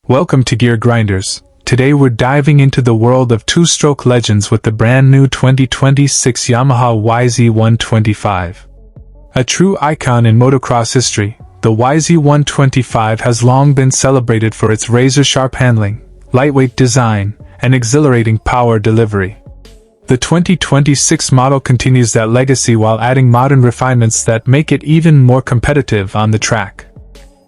Welcome to Gear Grinders. Today we're diving into the world of two-stroke legends with the brand new 2026 Yamaha YZ125. A true icon in motocross history, the YZ125 has long been celebrated for its razor-sharp handling, lightweight design, and exhilarating power delivery. The 2026 model continues that legacy while adding modern refinements that make it even more competitive on the track.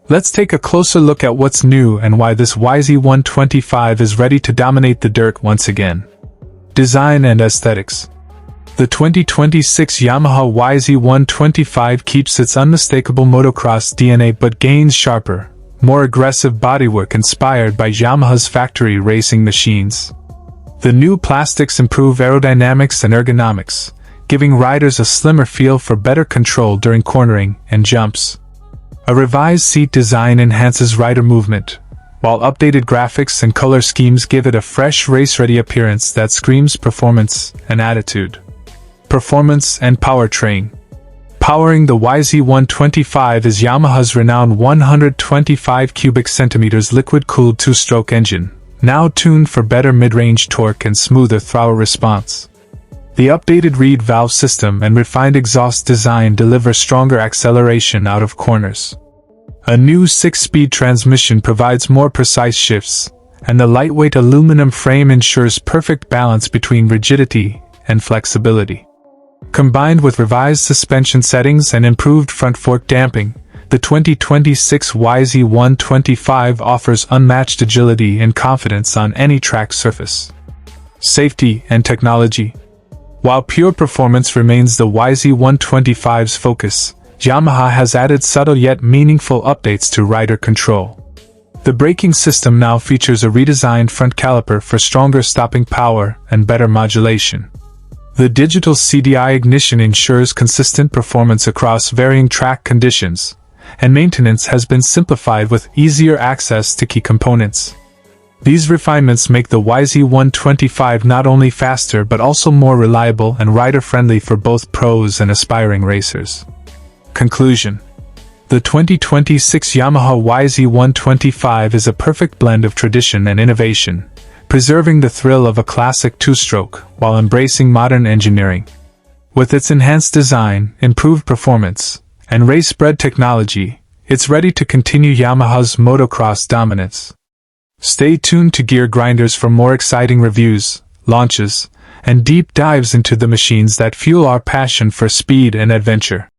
Let's take a closer look at what's new and why this YZ125 is ready to dominate the dirt once again. Design and aesthetics. The 2026 Yamaha YZ125 keeps its unmistakable motocross DNA but gains sharper, more aggressive bodywork inspired by Yamaha's factory racing machines. The new plastics improve aerodynamics and ergonomics, giving riders a slimmer feel for better control during cornering and jumps. A revised seat design enhances rider movement, while updated graphics and color schemes give it a fresh race-ready appearance that screams performance and attitude. Performance and powertrain. Powering the YZ125 is Yamaha's renowned 125 cubic centimeters liquid-cooled two-stroke engine, now tuned for better mid-range torque and smoother throttle response. The updated reed valve system and refined exhaust design deliver stronger acceleration out of corners. A new 6-speed transmission provides more precise shifts, and the lightweight aluminum frame ensures perfect balance between rigidity and flexibility. Combined with revised suspension settings and improved front fork damping, the 2026 YZ125 offers unmatched agility and confidence on any track surface. Safety and technology. While pure performance remains the YZ125's focus, Yamaha has added subtle yet meaningful updates to rider control. The braking system now features a redesigned front caliper for stronger stopping power and better modulation. The digital CDI ignition ensures consistent performance across varying track conditions, and maintenance has been simplified with easier access to key components. These refinements make the YZ125 not only faster but also more reliable and rider-friendly for both pros and aspiring racers. Conclusion. The 2026 Yamaha YZ125 is a perfect blend of tradition and innovation, preserving the thrill of a classic two-stroke while embracing modern engineering. With its enhanced design, improved performance, and race-bred technology, it's ready to continue Yamaha's motocross dominance. Stay tuned to Gear Grinders for more exciting reviews, launches, and deep dives into the machines that fuel our passion for speed and adventure.